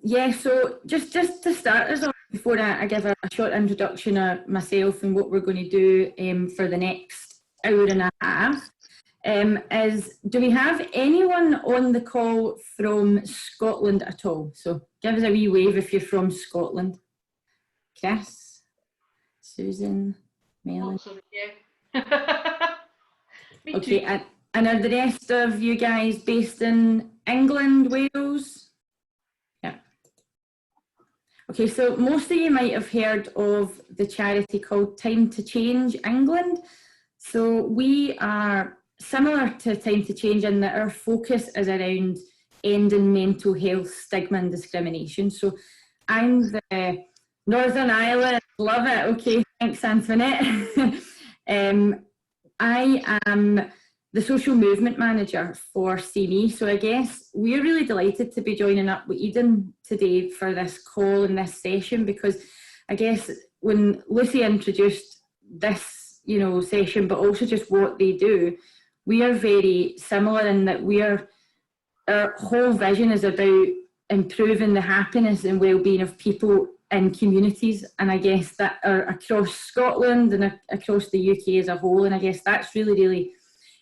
Yeah, so just to start us off, before I give a short introduction of myself and what we're going to do for the next hour and a half, do we have anyone on the call from Scotland at all? So give us a wee wave if you're from Scotland. Chris, Susan, Melanie. Okay, and are the rest of you guys based in England, Wales? Yeah. Okay, so most of you might have heard of the charity called Time to Change England. So we are similar to Time to Change in that our focus is around ending mental health stigma and discrimination. So I'm the Northern Ireland, love it. Okay, thanks, Antoinette. I am the social movement manager for CME. So I guess we're really delighted to be joining up with Eden today for this call and this session, because I guess when Lucy introduced this, session, but also just what they do, we are very similar in that our whole vision is about improving the happiness and well-being of people in communities, and I guess that are across Scotland and across the UK as a whole, and I guess that's really, really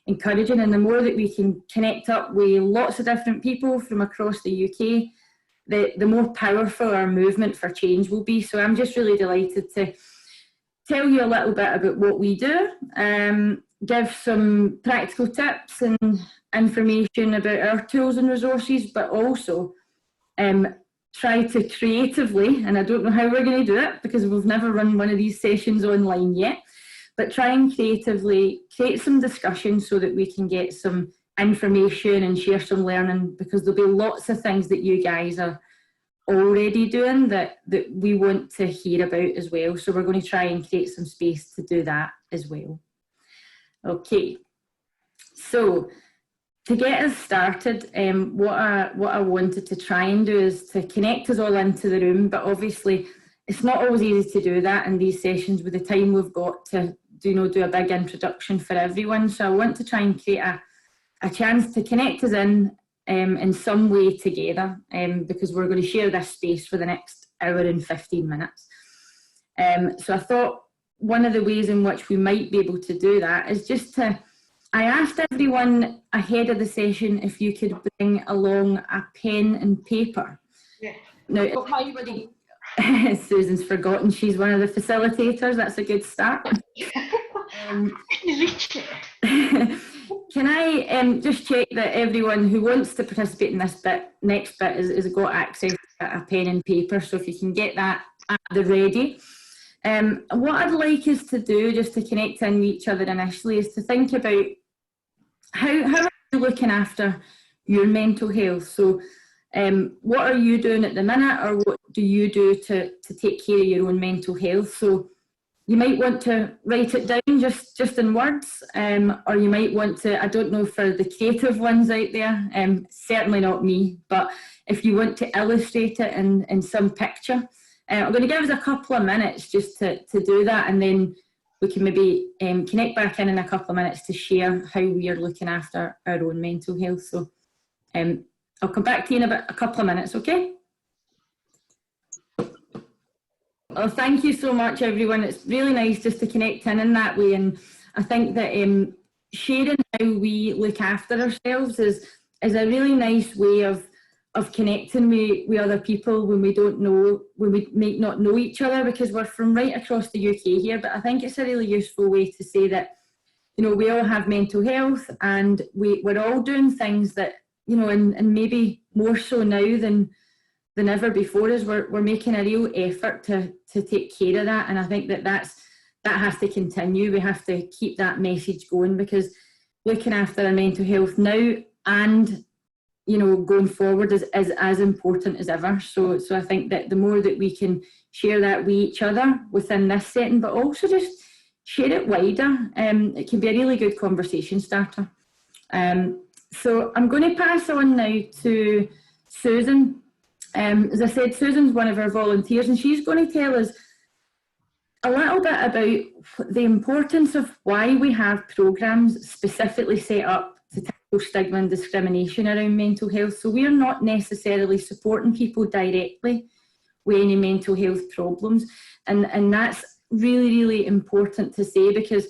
encouraging. And the more that we can connect up with lots of different people from across the UK, the more powerful our movement for change will be. So I'm just really delighted to tell you a little bit about what we do, give some practical tips and information about our tools and resources, but also try to creatively, and I don't know how we're going to do it because we've never run one of these sessions online yet, but try and creatively create some discussion so that we can get some information and share some learning, because there'll be lots of things that you guys are already doing that we want to hear about as well. So we're going to try and create some space to do that as well. Okay, so to get us started, what I wanted to try and do is to connect us all into the room, but obviously it's not always easy to do that in these sessions with the time we've got to do a big introduction for everyone. So I want to try and create a chance to connect us in some way together, because we're going to share this space for the next hour and 15 minutes. So I thought one of the ways in which we might be able to do that is just I asked everyone ahead of the session if you could bring along a pen and paper. Yeah. Now, if anybody, Susan's forgotten she's one of the facilitators, that's a good start. Can I just check that everyone who wants to participate in this next bit has got access to a pen and paper, so if you can get that at the ready. What I'd like us to do, just to connect in with each other initially, is to think about how are you looking after your mental health. So what are you doing at the minute, or what do you do to take care of your own mental health? So you might want to write it down just in words, or you might want to, I don't know, for the creative ones out there, certainly not me, but if you want to illustrate it in some picture. I'm going to give us a couple of minutes just to do that, and then we can maybe connect back in a couple of minutes to share how we are looking after our own mental health. So I'll come back to you in a couple of minutes, okay? Well, thank you so much, everyone. It's really nice just to connect in that way, and I think that sharing how we look after ourselves is a really nice way of connecting with other people when we might not know each other, because we're from right across the UK here. But I think it's a really useful way to say that, we all have mental health, and we're all doing things that, and maybe more so now than ever before, is we're making a real effort to take care of that. And I think that has to continue. We have to keep that message going, because looking after our mental health now and going forward is as important as ever. So I think that the more that we can share that with each other within this setting, but also just share it wider, it can be a really good conversation starter. So I'm going to pass on now to Susan. As I said, Susan's one of our volunteers, and she's going to tell us a little bit about the importance of why we have programmes specifically set up to tackle stigma and discrimination around mental health. So we're not necessarily supporting people directly with any mental health problems. And that's really, really important to say, because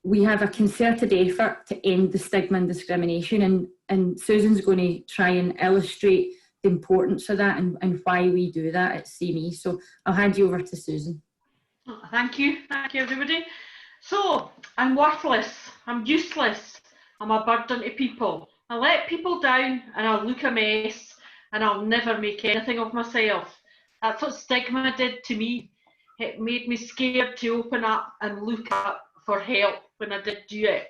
we have a concerted effort to end the stigma and discrimination, and Susan's going to try and illustrate the importance of that and why we do that at CME. So I'll hand you over to Susan. Thank you everybody. So I'm worthless, I'm useless, I'm a burden to people. I let people down and I'll look a mess and I'll never make anything of myself. That's what stigma did to me. It made me scared to open up and look up for help when I did do it.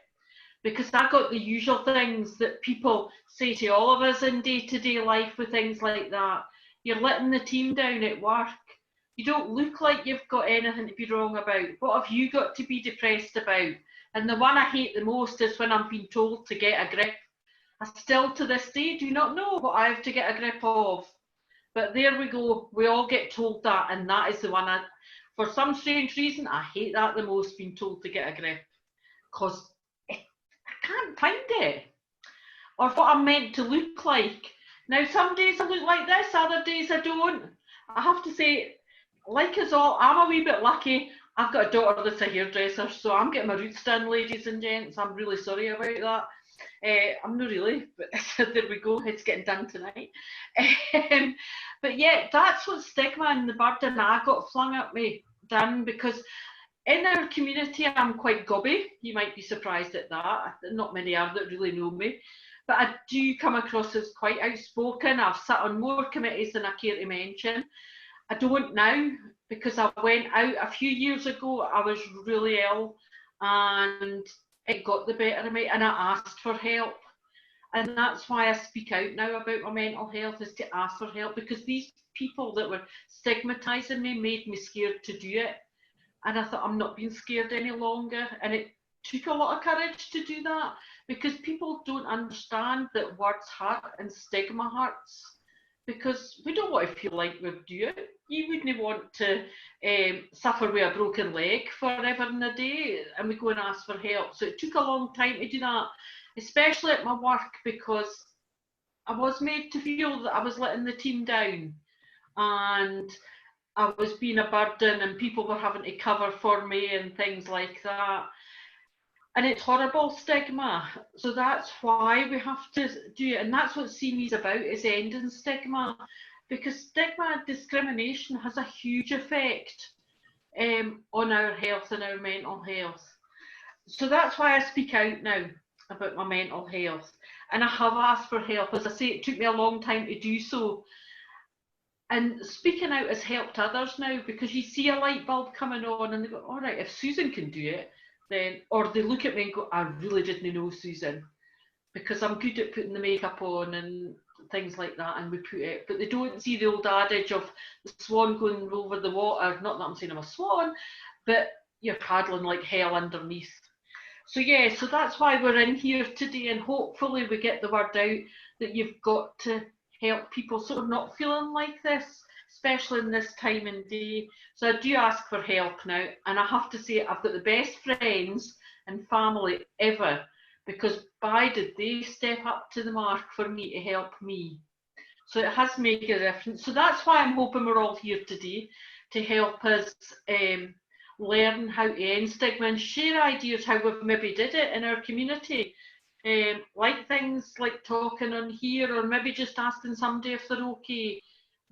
Because I got the usual things that people say to all of us in day-to-day life with things like that. You're letting the team down at work. You don't look like you've got anything to be wrong about. What have you got to be depressed about? And the one I hate the most is when I'm being told to get a grip. I still to this day do not know what I have to get a grip of. But there we go, we all get told that, and that is the one for some strange reason, I hate that the most, being told to get a grip. Because I can't find it. Or what I'm meant to look like. Now, some days I look like this, other days I don't. I have to say, like us all, I'm a wee bit lucky. I've got a daughter that's a hairdresser, so I'm getting my roots done, ladies and gents. I'm really sorry about that. I'm not really, but there we go, it's getting done tonight. But yeah, that's what stigma and the burden I got flung at me done, because in our community I'm quite gobby. You might be surprised at that. Not many are that really know me, but I do come across as quite outspoken. I've sat on more committees than I care to mention. I don't now, because I went out a few years ago. I was really ill and it got the better of me, and I asked for help. And that's why I speak out now about my mental health, is to ask for help, because these people that were stigmatising me made me scared to do it. And I thought, I'm not being scared any longer. And it took a lot of courage to do that, because people don't understand that words hurt and stigma hurts. Because we don't want to feel like we're doing it. You wouldn't want to suffer with a broken leg forever and a day, and we go and ask for help. So it took a long time to do that, especially at my work, because I was made to feel that I was letting the team down and I was being a burden and people were having to cover for me and things like that. And it's horrible stigma. So that's why we have to do it. And that's what CME is about, is ending stigma. Because stigma and discrimination has a huge effect on our health and our mental health. So that's why I speak out now about my mental health. And I have asked for help. As I say, it took me a long time to do so. And speaking out has helped others now, because you see a light bulb coming on and they go, all right, if Susan can do it, then, or they look at me and go, I really didn't know Susan, because I'm good at putting the makeup on and things like that, and we put it, but they don't see the old adage of the swan going over the water. Not that I'm saying I'm a swan, but you're paddling like hell underneath. So yeah, so that's why we're in here today, and hopefully we get the word out that you've got to help people sort of not feeling like this, especially in this time and day. So I do ask for help now, and I have to say I've got the best friends and family ever, because by did they step up to the mark for me to help me. So it has made a difference. So that's why I'm hoping we're all here today to help us learn how to end stigma and share ideas how we've maybe did it in our community. Like things like talking on here, or maybe just asking somebody if they're okay,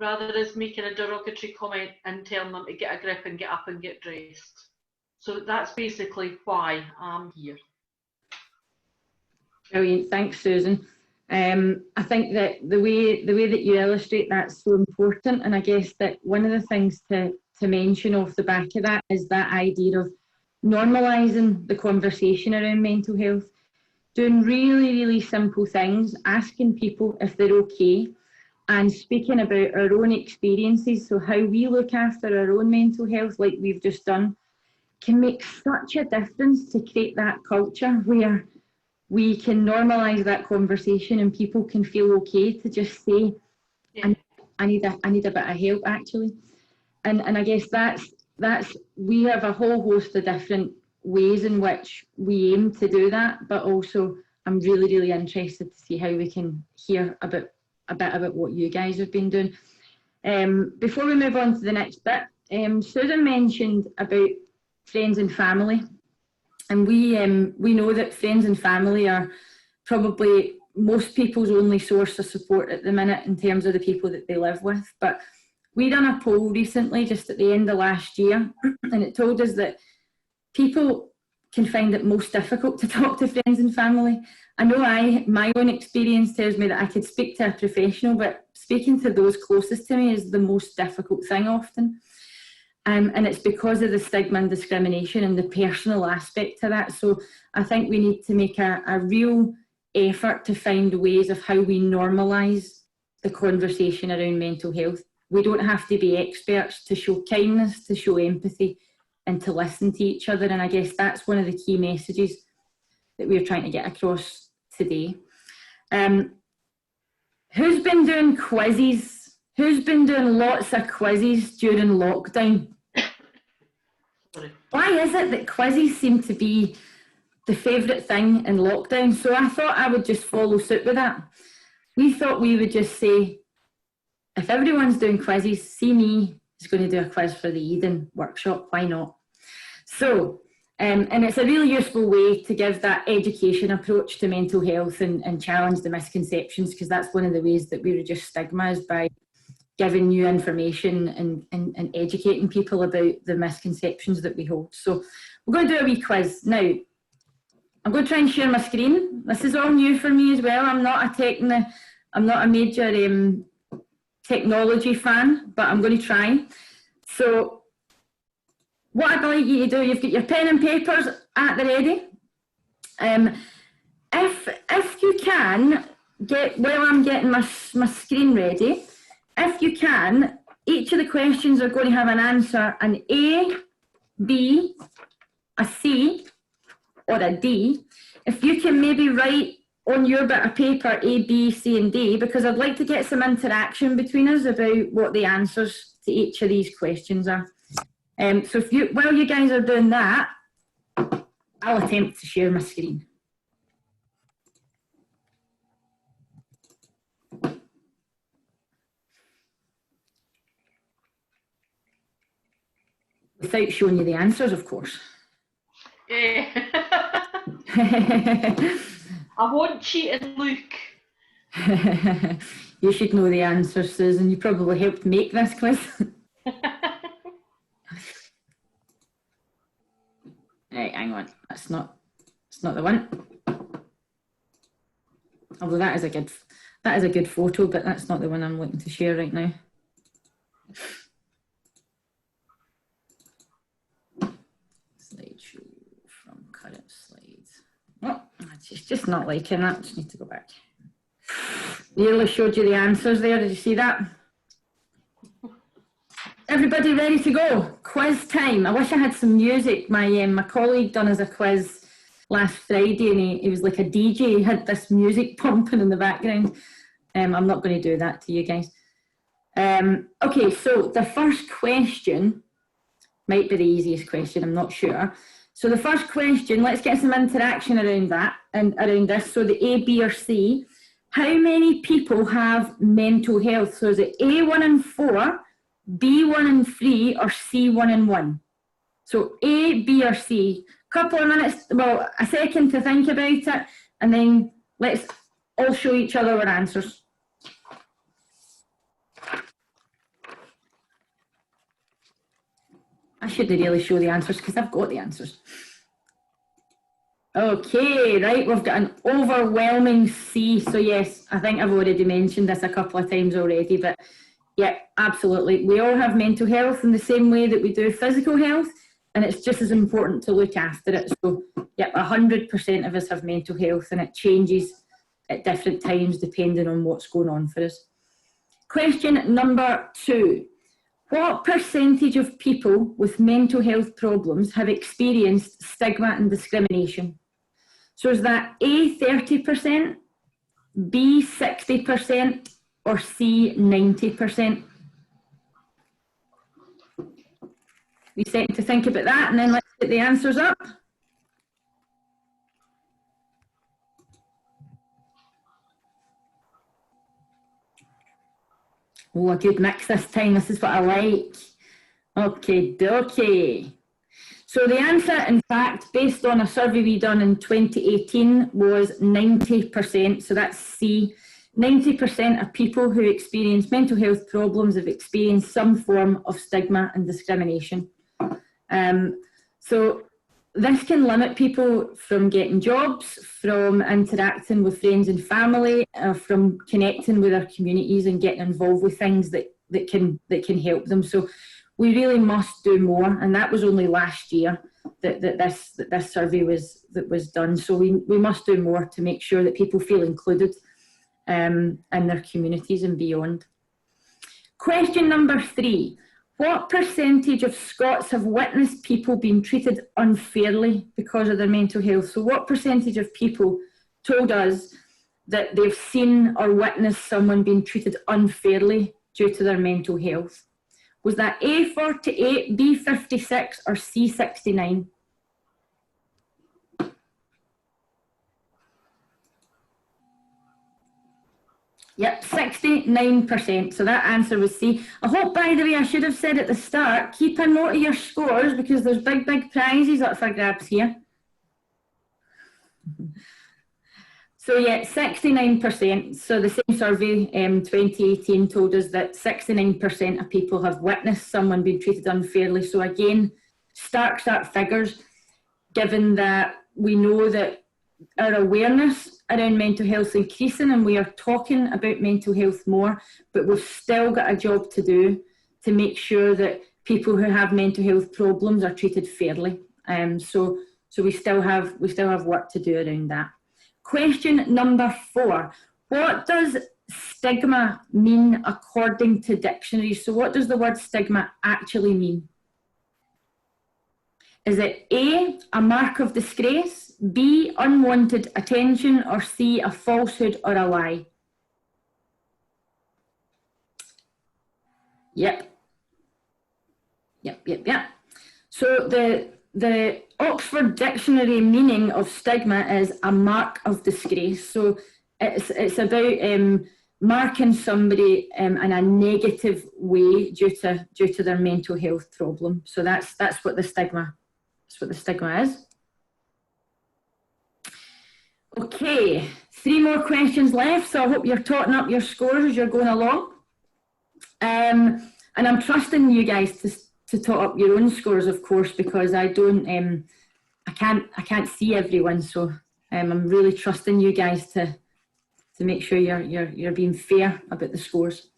rather than making a derogatory comment and telling them to get a grip and get up and get dressed. So that's basically why I'm here. Brilliant, thanks Susan. I think that the way that you illustrate that's so important, and I guess that one of the things to mention off the back of that is that idea of normalising the conversation around mental health, doing really, really simple things, asking people if they're okay, and speaking about our own experiences, so how we look after our own mental health, like we've just done, can make such a difference to create that culture where we can normalise that conversation and people can feel okay to just say, yeah, I need a bit of help actually. And I guess that's we have a whole host of different ways in which we aim to do that, but also I'm really, really interested to see how we can hear a bit about what you guys have been doing. Before we move on to the next bit, Susan mentioned about friends and family, and we know that friends and family are probably most people's only source of support at the minute in terms of the people that they live with. But we done a poll recently, just at the end of last year, and it told us that people can find it most difficult to talk to friends and family. I know my own experience tells me that I could speak to a professional, but speaking to those closest to me is the most difficult thing often. And it's because of the stigma and discrimination and the personal aspect to that. So I think we need to make a real effort to find ways of how we normalise the conversation around mental health. We don't have to be experts to show kindness, to show empathy, and to listen to each other. And I guess that's one of the key messages that we're trying to get across today. Who's been doing quizzes? Who's been doing lots of quizzes during lockdown? Why is it that quizzes seem to be the favourite thing in lockdown? So I thought I would just follow suit with that. We thought we would just say, if everyone's doing quizzes, see me is going to do a quiz for the Eden workshop, why not? So, and it's a really useful way to give that education approach to mental health and challenge the misconceptions, because that's one of the ways that we reduce stigma, is by giving new information and educating people about the misconceptions that we hold. So we're going to do a wee quiz. Now, I'm going to try and share my screen. This is all new for me as well. I'm not a major technology fan, but I'm going to try. So what I'd like you to do, you've got your pen and papers at the ready. If you can, while I'm getting my screen ready, if you can, each of the questions are going to have an answer, an A, B, a C, or a D. If you can maybe write on your bit of paper A, B, C and D, because I'd like to get some interaction between us about what the answers to each of these questions are. So while you guys are doing that, I'll attempt to share my screen. Without showing you the answers, of course. I won't cheat and look. You should know the answers, Susan. You probably helped make this quiz. Right, hang on. That's not the one. Although that is a good photo, but that's not the one I'm looking to share right now. Slideshow from current slides. Oh, it's just not liking that. Just need to go back. Nearly showed you the answers there. Did you see that? Everybody ready to go? Quiz time. I wish I had some music. My colleague done us a quiz last Friday, and he was like a DJ. He had this music pumping in the background. I'm not going to do that to you guys. Okay, so the first question might be the easiest question. I'm not sure. So the first question, let's get some interaction around that and around this. So the A, B, or C. How many people have mental health? So is it A, 1 in 4? B, 1 in 3, or C, 1 in 1? So A, B, or C. Couple of minutes, well, a second to think about it, and then let's all show each other our answers. I shouldn't really show the answers because I've got the answers. Okay, right, we've got an overwhelming C. So yes, I think I've already mentioned this a couple of times already, but yeah, absolutely. We all have mental health in the same way that we do physical health, and it's just as important to look after it. So yeah, 100% of us have mental health, and it changes at different times depending on what's going on for us. Question number 2. What percentage of people with mental health problems have experienced stigma and discrimination? So is that A, 30%, B, 60%, or C, 90%? We set to think about that, and then let's get the answers up. Oh, a good mix this time. This is what I like. Okay, dokie. So the answer, in fact, based on a survey we done in 2018, was 90%. So that's C. 90% of people who experience mental health problems have experienced some form of stigma and discrimination. So this can limit people from getting jobs, from interacting with friends and family, from connecting with their communities and getting involved with things that can help them. So we really must do more, and that was only last year that this survey was done. So we must do more to make sure that people feel included in their communities and beyond. Question number 3. What percentage of Scots have witnessed people being treated unfairly because of their mental health? So what percentage of people told us that they've seen or witnessed someone being treated unfairly due to their mental health? Was that A, 48, B, 56, or C, 69? Yep, 69%. So that answer was C. I hope, by the way, I should have said at the start, keep a note of your scores because there's big prizes up for grabs here. So yeah, 69%. So the same survey, 2018, told us that 69% of people have witnessed someone being treated unfairly. So again, stark figures, given that we know that our awareness around mental health is increasing and we are talking about mental health more, but we've still got a job to do to make sure that people who have mental health problems are treated fairly. So we still have work to do around that. Question number 4. What does stigma mean according to dictionaries? So what does the word stigma actually mean? Is it A, a mark of disgrace, B, unwanted attention, or C, a falsehood or a lie? Yep. So the Oxford Dictionary meaning of stigma is a mark of disgrace. So it's about marking somebody in a negative way due to their mental health problem. So that's what the stigma is. Okay, 3 more questions left. So I hope you're totting up your scores as you're going along. And I'm trusting you guys to tot up your own scores, of course, because I don't, I can't see everyone. So I'm really trusting you guys to make sure you're being fair about the scores.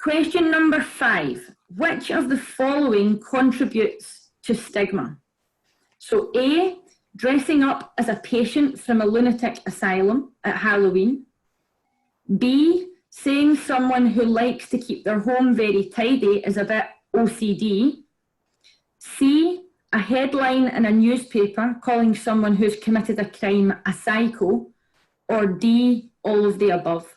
Question number 5. Which of the following contributes to stigma? So A, dressing up as a patient from a lunatic asylum at Halloween. B, saying someone who likes to keep their home very tidy is a bit OCD. C, a headline in a newspaper calling someone who's committed a crime a psycho. Or D, all of the above.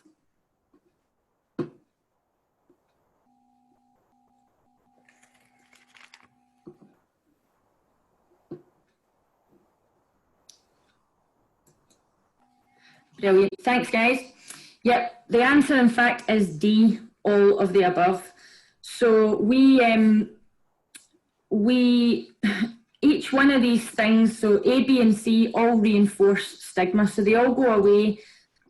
Brilliant. Thanks, guys. Yep, the answer, in fact, is D, all of the above. So each one of these things, so A, B, and C, all reinforce stigma. So they all go away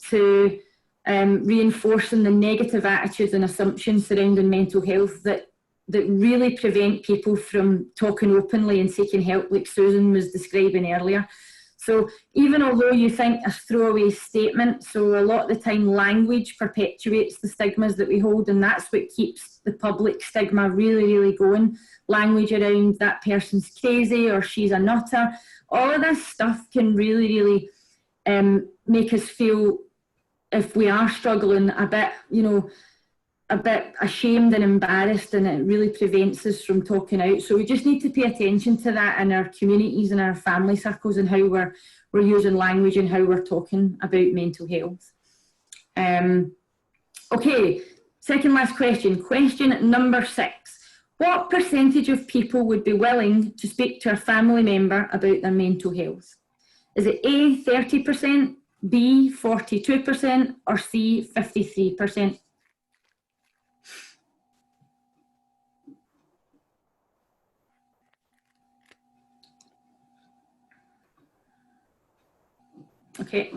to reinforcing the negative attitudes and assumptions surrounding mental health that really prevent people from talking openly and seeking help, like Susan was describing earlier. So even although you think a throwaway statement, so a lot of the time language perpetuates the stigmas that we hold, and that's what keeps the public stigma really, really going. Language around that person's crazy or she's a nutter. All of this stuff can really, really make us feel, if we are struggling, a bit ashamed and embarrassed, and it really prevents us from talking out. So we just need to pay attention to that in our communities and our family circles and how we're using language and how we're talking about mental health. Okay, second last question. Question number 6. What percentage of people would be willing to speak to a family member about their mental health? Is it A, 30%, B, 42%, or C, 53%? Okay.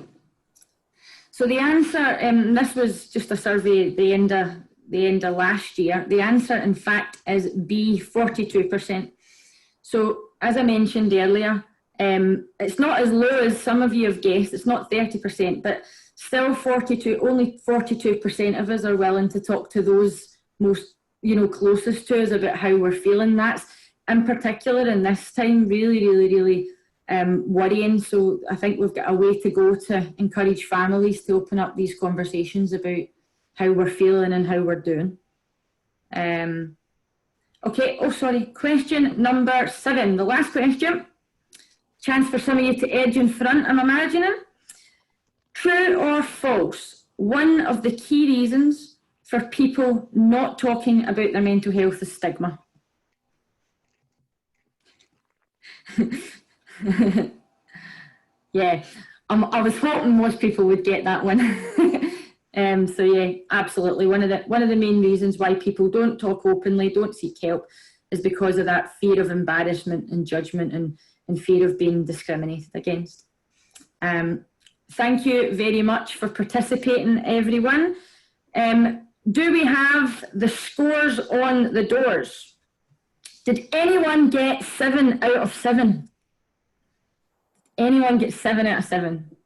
So the answer, this was just a survey at the end of last year. The answer, in fact, is B, 42%. So as I mentioned earlier, it's not as low as some of you have guessed. It's not 30%, but still only 42% of us are willing to talk to those most, closest to us about how we're feeling. That's in particular in this time really worrying. So I think we've got a way to go to encourage families to open up these conversations about how we're feeling and how we're doing. Okay, question number 7, the last question. Chance for some of you to edge in front, I'm imagining. True or false? One of the key reasons for people not talking about their mental health is stigma. Yeah, I was hoping most people would get that one. So yeah, absolutely. One of the main reasons why people don't talk openly, don't seek help, is because of that fear of embarrassment and judgment and fear of being discriminated against. Thank you very much for participating, everyone. Do we have the scores on the doors? Did anyone get 7 out of 7? Anyone get 7 out of 7?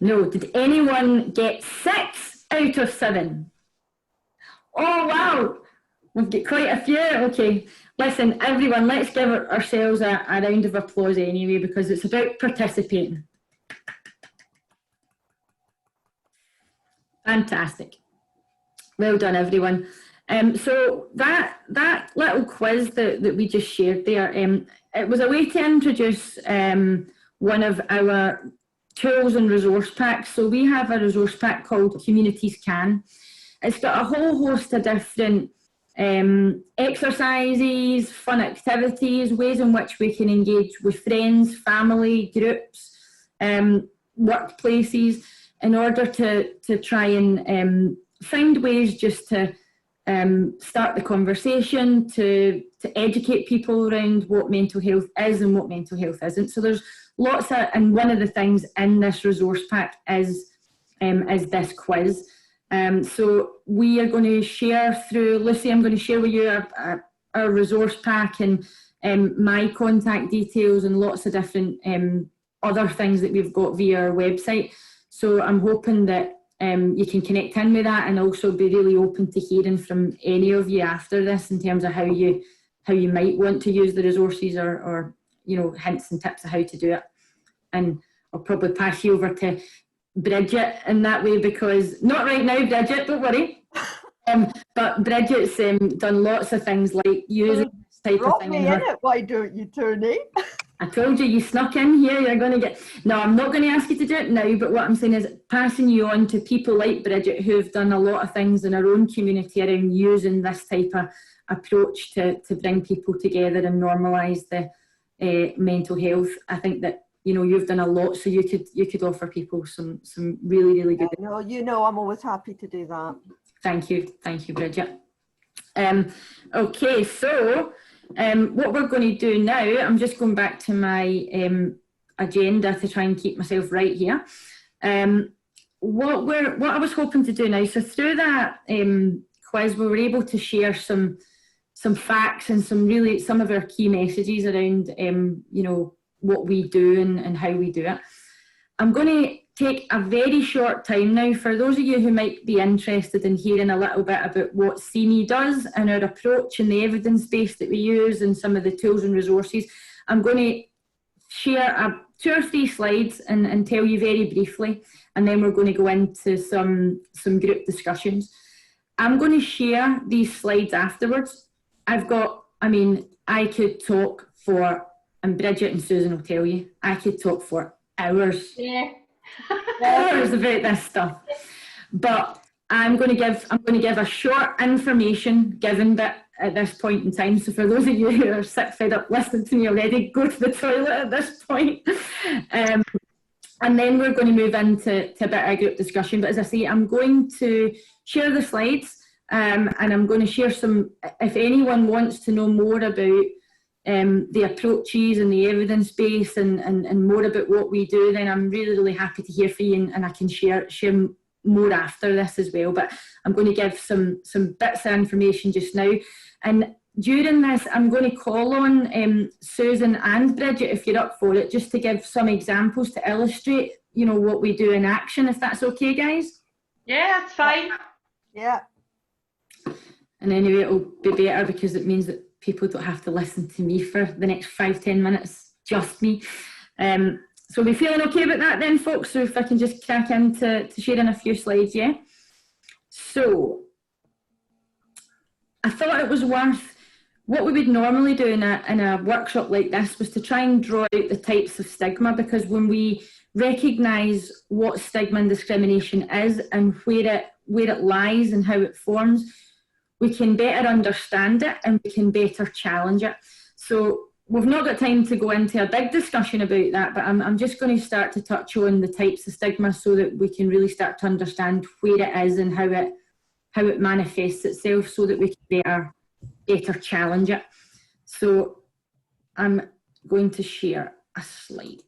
No. Did anyone get 6 out of 7? Oh, wow. We've got quite a few. Okay. Listen, everyone, let's give ourselves a round of applause anyway, because it's about participating. Fantastic. Well done, everyone. So that little quiz that we just shared there, it was a way to introduce one of our tools and resource packs. So we have a resource pack called Communities Can. It's got a whole host of different exercises, fun activities, ways in which we can engage with friends, family, groups, workplaces, in order to try and find ways just to start the conversation, to educate people around what mental health is and what mental health isn't. So there's lots of, and one of the things in this resource pack is this quiz. So we are going to share through, Lucy, I'm going to share with you our resource pack and my contact details and lots of different other things that we've got via our website. So I'm hoping that you can connect in with that, and also be really open to hearing from any of you after this in terms of how you might want to use the resources, or hints and tips of how to do it. And I'll probably pass you over to Bridget in that way, because not right now, Bridget, don't worry. But Bridget's done lots of things like using this type of thing. Drop me in it, why don't you, Toni? I told you, you snuck in here, you're going to get... No, I'm not going to ask you to do it now, but what I'm saying is passing you on to people like Bridget, who've done a lot of things in our own community around using this type of approach to bring people together and normalise the mental health. I think that, you've done a lot, so you could offer people some really, really good... No, I'm always happy to do that. Thank you, Bridget. Okay, so... what we're going to do now, I'm just going back to my agenda to try and keep myself right here. What I was hoping to do now, so through that quiz, we were able to share some facts and some of our key messages around what we do and how we do it. I'm going to take a very short time now for those of you who might be interested in hearing a little bit about what CME does and our approach and the evidence base that we use and some of the tools and resources. I'm going to share 2 or 3 slides and tell you very briefly, and then we're going to go into some group discussions. I'm going to share these slides afterwards. I could talk for, and Bridget and Susan will tell you, I could talk for hours. Yeah. Hours about this stuff, but I'm going to give a short information given that at this point in time. So for those of you who are sick, fed up listening to me already, go to the toilet at this point. And then we're going to move into a bit of a group discussion. But as I say, I'm going to share the slides, and I'm going to share some. If anyone wants to know more about the approaches and the evidence base and more about what we do, then I'm really, really happy to hear from you, and I can share more after this as well. But I'm going to give some bits of information just now. And during this, I'm going to call on Susan and Bridget, if you're up for it, just to give some examples to illustrate, you know, what we do in action, if that's okay, guys? Yeah, it's fine. Yeah. And anyway, it'll be better because it means that people don't have to listen to me for the next 5-10 minutes, just me. So we feeling okay about that then, folks? So if I can just crack into sharing a few slides, yeah? So I thought it was worth, what we would normally do in a workshop like this was to try and draw out the types of stigma, because when we recognise what stigma and discrimination is and where it lies and how it forms, we can better understand it and we can better challenge it. So we've not got time to go into a big discussion about that, but I'm just going to start to touch on the types of stigma so that we can really start to understand where it is and how it manifests itself, so that we can better challenge it. So I'm going to share a slide.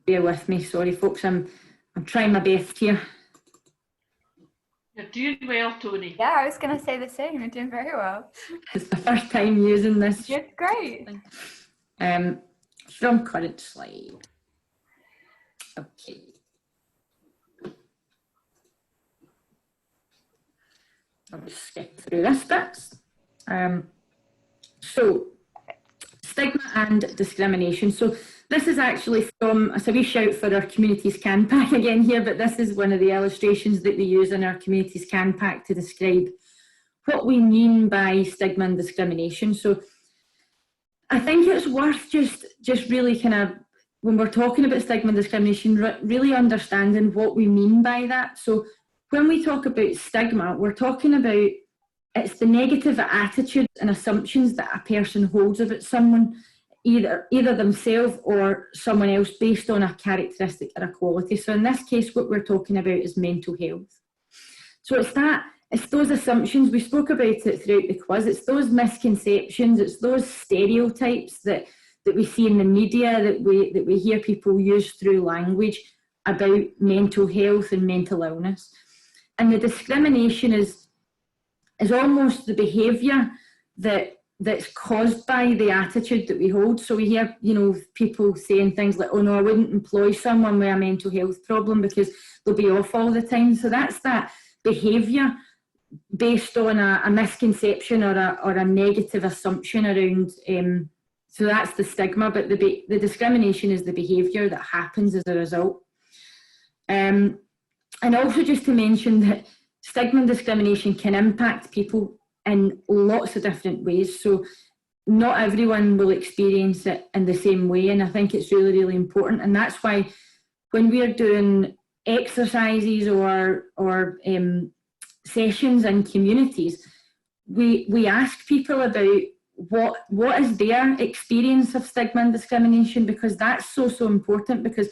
Bear with me, sorry folks, I'm trying my best here. You're doing well, Toni. Yeah, I was going to say the same. You're doing very well. It's the first time using this. You're great. From current slide. Okay. I'll just skip through this bit. So, stigma and discrimination. So this is actually from, it's a wee shout for our Communities Can Pack again here, but this is one of the illustrations that we use in our Communities Can Pack to describe what we mean by stigma and discrimination. So I think it's worth just really kind of, when we're talking about stigma and discrimination, really understanding what we mean by that. So when we talk about stigma, we're talking about, it's the negative attitudes and assumptions that a person holds about someone, either themselves or someone else, based on a characteristic or a quality. So in this case, what we're talking about is mental health. So it's those assumptions, we spoke about it throughout the quiz, it's those misconceptions, it's those stereotypes that we see in the media, that we hear people use through language about mental health and mental illness. And the discrimination is almost the behaviour that's caused by the attitude that we hold. So we hear, you know, people saying things like, oh no, I wouldn't employ someone with a mental health problem because they'll be off all the time. So that's that behaviour based on a misconception or a negative assumption around, so that's the stigma, but the discrimination is the behaviour that happens as a result. And also just to mention that stigma and discrimination can impact people in lots of different ways. So not everyone will experience it in the same way, and I think it's really, really important. And that's why when we're doing exercises or sessions in communities, we ask people about what is their experience of stigma and discrimination, because that's so important. Because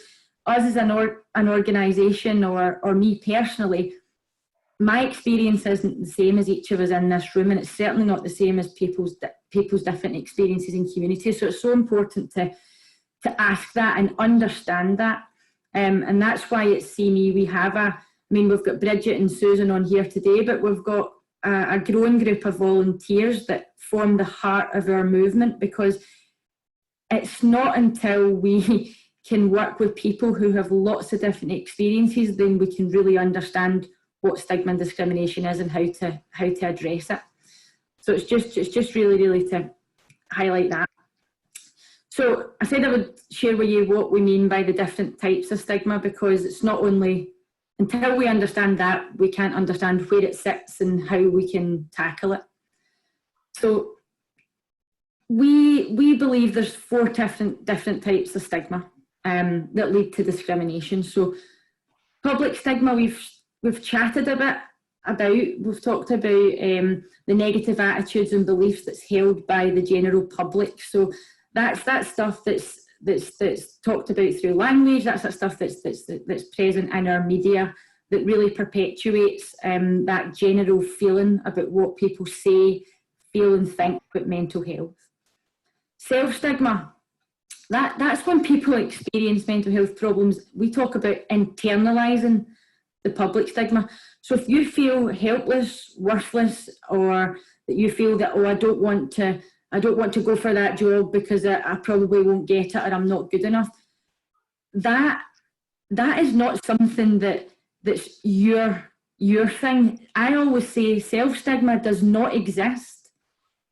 us as an organisation or me personally, my experience isn't the same as each of us in this room, and it's certainly not the same as people's different experiences in communities. So it's so important to ask that and understand that, and that's why at CME we have we've got Bridget and Susan on here today, but we've got a growing group of volunteers that form the heart of our movement, because it's not until we can work with people who have lots of different experiences then we can really understand what stigma and discrimination is and how to address it. So it's just really, really to highlight that. So I said I would share with you what we mean by the different types of stigma, because it's not only, until we understand that, we can't understand where it sits and how we can tackle it. So we believe there's 4 different types of stigma that lead to discrimination. So public stigma, we've chatted a bit about, we've talked about the negative attitudes and beliefs that's held by the general public. So that's that stuff that's talked about through language. That's that stuff that's present in our media that really perpetuates that general feeling about what people say, feel and think about mental health. Self-stigma, that's when people experience mental health problems. We talk about internalising the public stigma. So if you feel helpless, worthless, or that you feel that, oh, I don't want to go for that job because I probably won't get it, or I'm not good enough, that is not something that's your thing. I always say self-stigma does not exist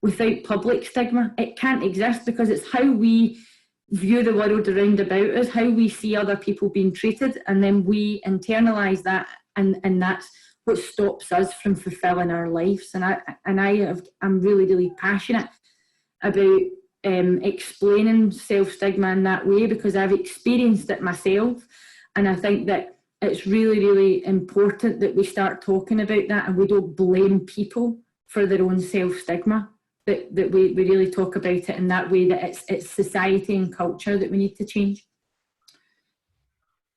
without public stigma. It can't exist because it's how we view the world around about us, how we see other people being treated, and then we internalise that, and that's what stops us from fulfilling our lives. And I'm really, really passionate about explaining self-stigma in that way, because I've experienced it myself, and I think that it's really, really important that we start talking about that, and we don't blame people for their own self-stigma, that we really talk about it in that way, that it's society and culture that we need to change.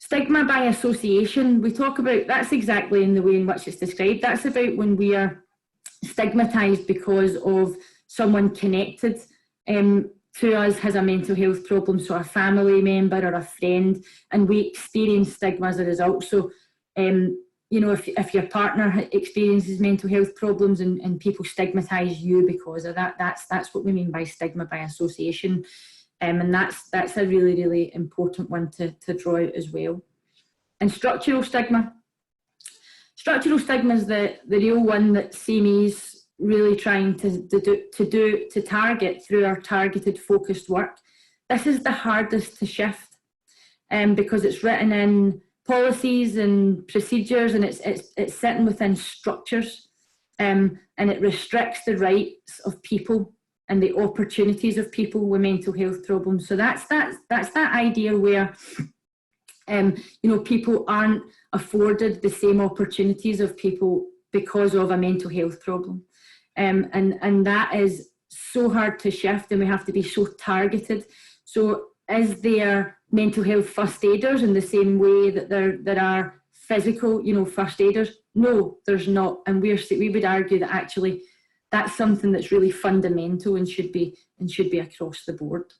Stigma by association, we talk about, that's exactly in the way in which it's described. That's about when we are stigmatised because of someone connected to us has a mental health problem, so a family member or a friend, and we experience stigma as a result. So, you know, if your partner experiences mental health problems and people stigmatise you because of that, that's what we mean by stigma by association. And that's a really, really important one to draw out as well. And structural stigma. Structural stigma is the real one that CME's really trying to target through our targeted focused work. This is the hardest to shift because it's written in policies and procedures, and it's sitting within structures, and it restricts the rights of people and the opportunities of people with mental health problems. So that's that idea where you know, people aren't afforded the same opportunities of people because of a mental health problem, and that is so hard to shift, and we have to be so targeted. So is there mental health first aiders in the same way that there are physical, you know, first aiders? No, there's not, and we would argue that actually that's something that's really fundamental and should be across the board.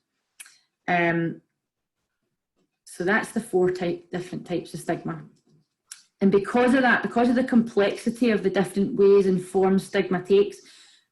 So that's the four different types of stigma. And because of that, because of the complexity of the different ways and forms stigma takes,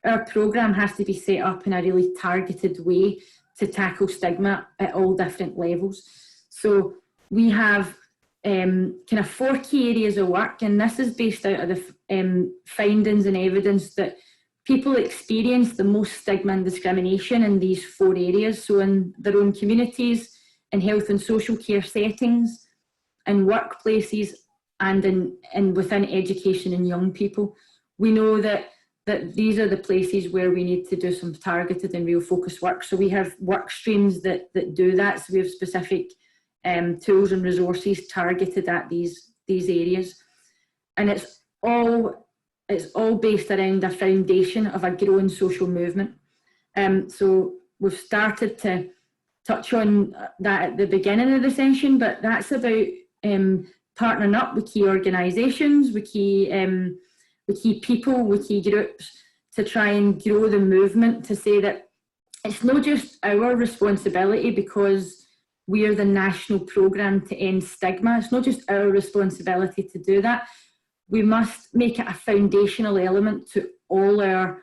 our programme has to be set up in a really targeted way to tackle stigma at all different levels. So we have kind of 4 key areas of work, and this is based out of the findings and evidence that people experience the most stigma and discrimination in these 4 areas. So in their own communities, in health and social care settings, in workplaces, and in within education and young people. We know that these are the places where we need to do some targeted and real focused work. So we have work streams that do that. So we have specific tools and resources targeted at these areas. And it's all based around a foundation of a growing social movement. So we've started to touch on that at the beginning of the session, but that's about partnering up with key organisations, with key people, with key groups, to try and grow the movement, to say that it's not just our responsibility because we are the national programme to end stigma. It's not just our responsibility to do that. We must make it a foundational element to all our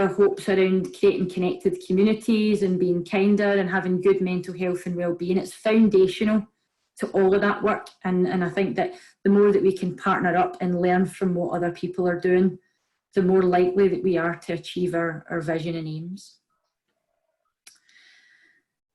hopes around creating connected communities and being kinder and having good mental health and well-being. It's foundational to all of that work, and I think that the more that we can partner up and learn from what other people are doing, the more likely that we are to achieve our vision and aims.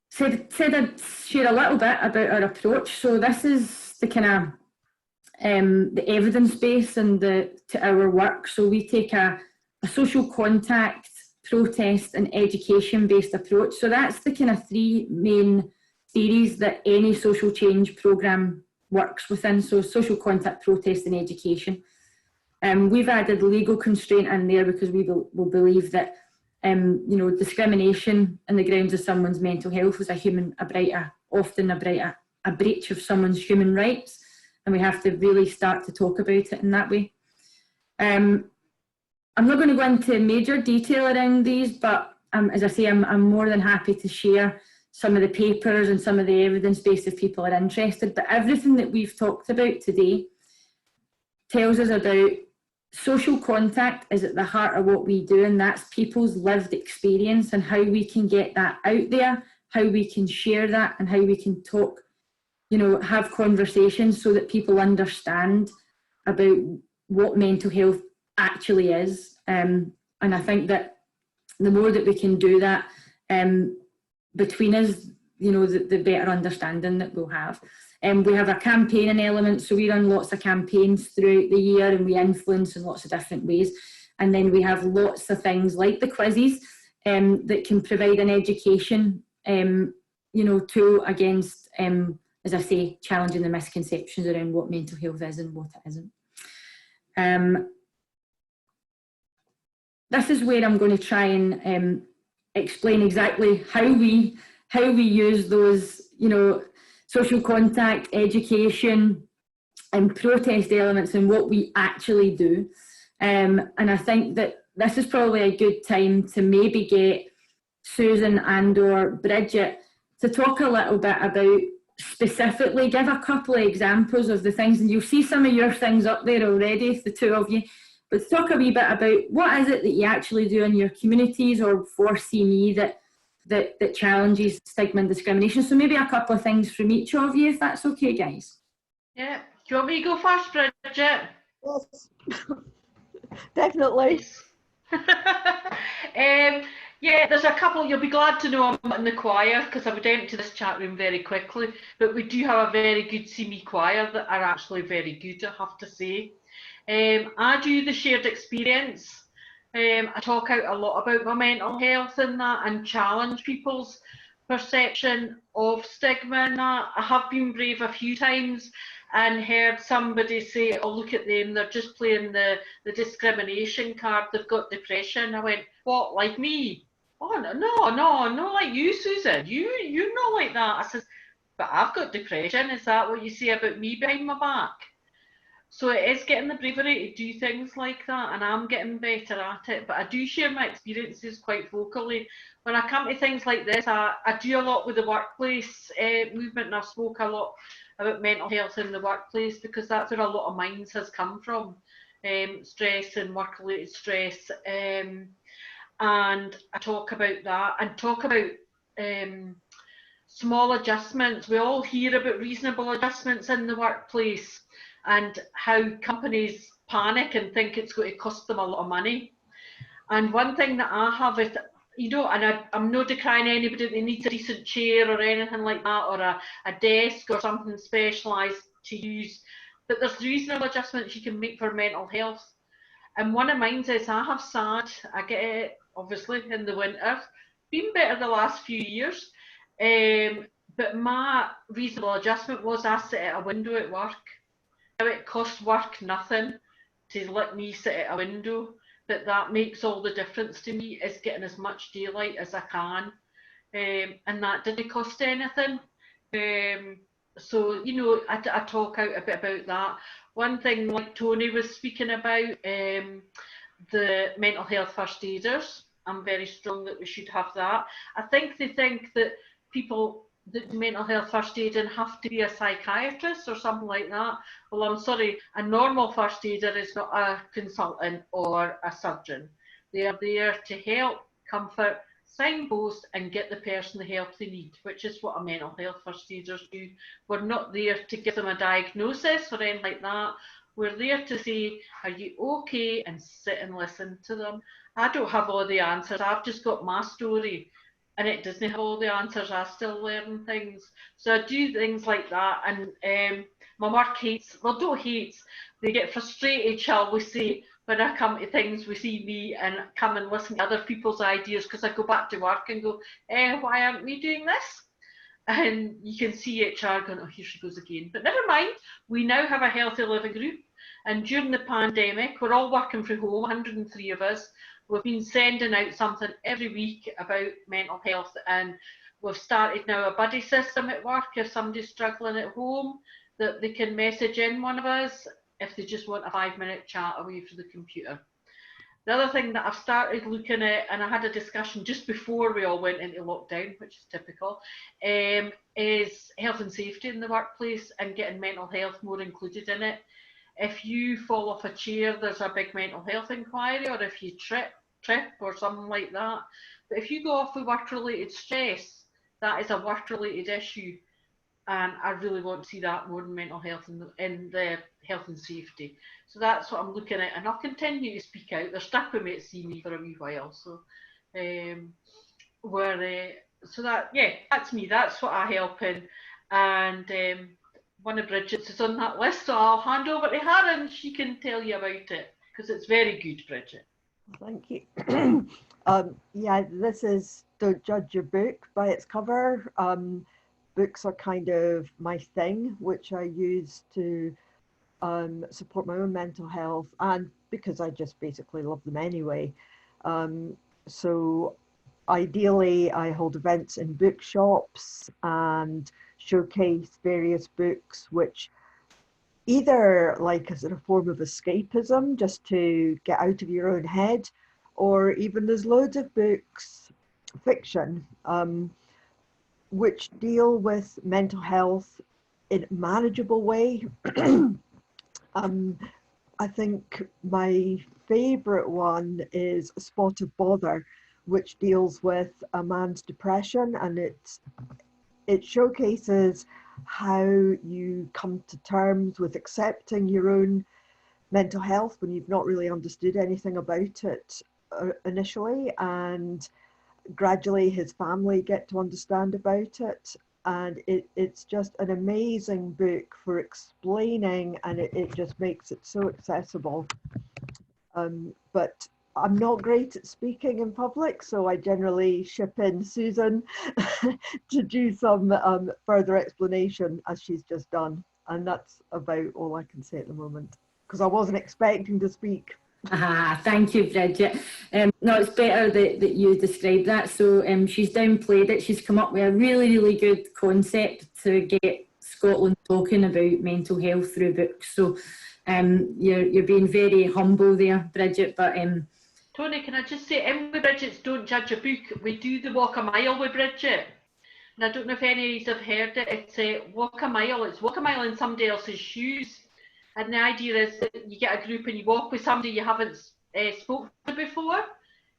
Said I'd share a little bit about our approach. So this is the kind of the evidence base and to our work. So we take a social contact, protest and education based approach. So that's the kind of 3 main theories that any social change programme works within. So social contact, protest and education. We've added legal constraint in there because we will believe that you know, discrimination on the grounds of someone's mental health is often a breach of someone's human rights, and we have to really start to talk about it in that way. I'm not going to go into major detail around these, but as I say, I'm more than happy to share some of the papers and some of the evidence base if people are interested. But everything that we've talked about today tells us about social contact is at the heart of what we do, and that's people's lived experience and how we can get that out there, how we can share that, and how we can talk, you know, have conversations so that people understand about what mental health actually is. And I think that the more that we can do that between us, you know, the better understanding that we'll have. We have a campaigning element, so we run lots of campaigns throughout the year and we influence in lots of different ways. And then we have lots of things like the quizzes that can provide an education, you know, tool against, as I say, challenging the misconceptions around what mental health is and what it isn't. This is where I'm going to try and explain exactly how we use those, you know, social contact, education and protest elements and what we actually do. And I think that this is probably a good time to maybe get Susan and or Bridget to talk a little bit about specifically, give a couple of examples of the things, and you'll see some of your things up there already, the two of you, but talk a wee bit about what is it that you actually do in your communities or for CME that challenges stigma and discrimination. So maybe a couple of things from each of you, if that's okay, guys. Yeah. Do you want me to go first, Bridget? Yes. Definitely. Yeah, there's a couple. You'll be glad to know I'm in the choir because I would empty this chat room very quickly. But we do have a very good CME choir that are actually very good, I have to say. I do the shared experience. I talk out a lot about my mental health in that and challenge people's perception of stigma and that. I have been brave a few times and heard somebody say, oh, look at them, they're just playing the discrimination card, they've got depression. I went, what, like me? Oh, no, like you, Susan. You're not like that. I says, but I've got depression. Is that what you say about me behind my back? So it is getting the bravery to do things like that, and I'm getting better at it. But I do share my experiences quite vocally. When I come to things like this, I do a lot with the workplace movement, and I spoke a lot about mental health in the workplace because that's where a lot of minds has come from, stress and work-related stress. And I talk about that and talk about small adjustments. We all hear about reasonable adjustments in the workplace and how companies panic and think it's going to cost them a lot of money. And one thing that I have is, you know, and I'm not decrying anybody that needs a decent chair or anything like that, or a desk or something specialised to use, but there's reasonable adjustments you can make for mental health. And one of mine is I have SAD, I get it obviously in the winter, been better the last few years, but my reasonable adjustment was I sit at a window at work. Now it costs work nothing to let me sit at a window, but that makes all the difference to me, is getting as much daylight as I can, and that didn't cost anything. So, you know, I talk out a bit about that. One thing, like Toni was speaking about, the mental health first aiders, I'm very strong that we should have that. I think they think that people that do mental health first aiding have to be a psychiatrist or something like that. Well, I'm sorry, a normal first aider is not a consultant or a surgeon. They are there to help, comfort, signpost and get the person the help they need, which is what a mental health first aiders do. We're not there to give them a diagnosis or anything like that. We're there to say, are you okay? And sit and listen to them. I don't have all the answers. I've just got my story and it doesn't have all the answers. I still learn things. So I do things like that. And my work hates, well, don't hates, they get frustrated, shall we say, when I come to things, we see me and come and listen to other people's ideas, because I go back to work and go, why aren't we doing this? And you can see HR going, oh, here she goes again. But never mind, we now have a healthy living group. And during the pandemic, we're all working from home, 103 of us. We've been sending out something every week about mental health. And we've started now a buddy system at work if somebody's struggling at home. that they can message in one of us if they just want a 5-minute chat away from the computer. The other thing that I've started looking at, and I had a discussion just before we all went into lockdown, which is typical, is health and safety in the workplace and getting mental health more included in it. If you fall off a chair, there's a big mental health inquiry, or if you trip or something like that. But if you go off with work-related stress, that is a work-related issue. And I really want to see that more in mental health in the health and safety. So that's what I'm looking at, and I'll continue to speak out. They're stuck with me at see me for a wee while, so so that, yeah, that's me. That's what I help in, and one of Bridget's is on that list, so I'll hand over to her and she can tell you about it because it's very good, Bridget. Thank you. Yeah, this is Don't Judge Your Book by its cover. Books are kind of my thing, which I use to support my own mental health, and because I just basically love them anyway. So ideally I hold events in bookshops and showcase various books, which either like as a form of escapism, just to get out of your own head, or even there's loads of books, fiction, which deal with mental health in a manageable way. I think my favorite one is A Spot of Bother, which deals with a man's depression, and it showcases how you come to terms with accepting your own mental health when you've not really understood anything about it initially, and gradually his family get to understand about it. And it's just an amazing book for explaining, and it just makes it so accessible. But I'm not great at speaking in public, so I generally ship in Susan to do some further explanation, as she's just done. And that's about all I can say at the moment, because I wasn't expecting to speak. Thank you, Bridget. No, it's better that you described that. So she's downplayed it. She's come up with a really, really good concept to get Scotland talking about mental health through books. So you're being very humble there, Bridget. But Toni, can I just say, in with Bridget's Don't Judge a Book, we do the Walk a Mile with Bridget. And I don't know if any of you have heard it. It's Walk a Mile. It's walk a mile in somebody else's shoes. And the idea is that you get a group and you walk with somebody you haven't spoken to before.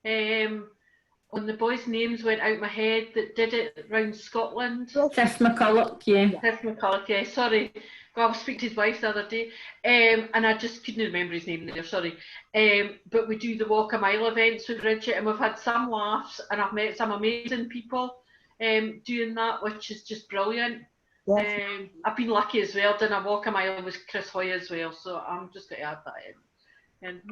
When the boys' names went out my head that did it around Scotland. Chris McCulloch, yeah. Chris McCulloch, yeah, sorry. Well, I was speaking to his wife the other day, and I just couldn't remember his name there, sorry. But we do the Walk a Mile events with Bridget, and we've had some laughs, and I've met some amazing people doing that, which is just brilliant. Yes. I've been lucky as well, done a Walk a Mile with Chris Hoy as well, so I'm just going to add that in.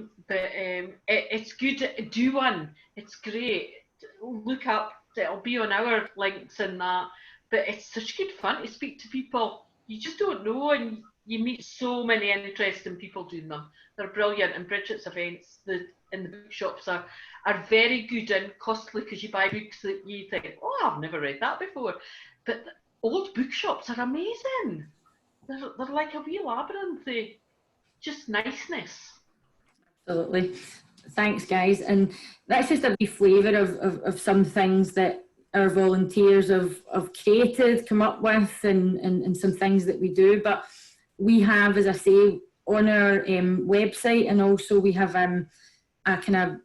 It's good, do one, it's great. Look up, it'll be on our links and that, but it's such good fun to speak to people you just don't know, and you meet so many interesting people doing them. They're brilliant, and Bridget's events in the bookshops are very good and costly, because you buy books that you think, oh, I've never read that before, but old bookshops are amazing. They're like a wee labyrinth of just niceness. Absolutely. Thanks, guys. And that's just a wee flavour of some things that our volunteers have created, come up with, and some things that we do. But we have, as I say, on our website, and also we have a kind of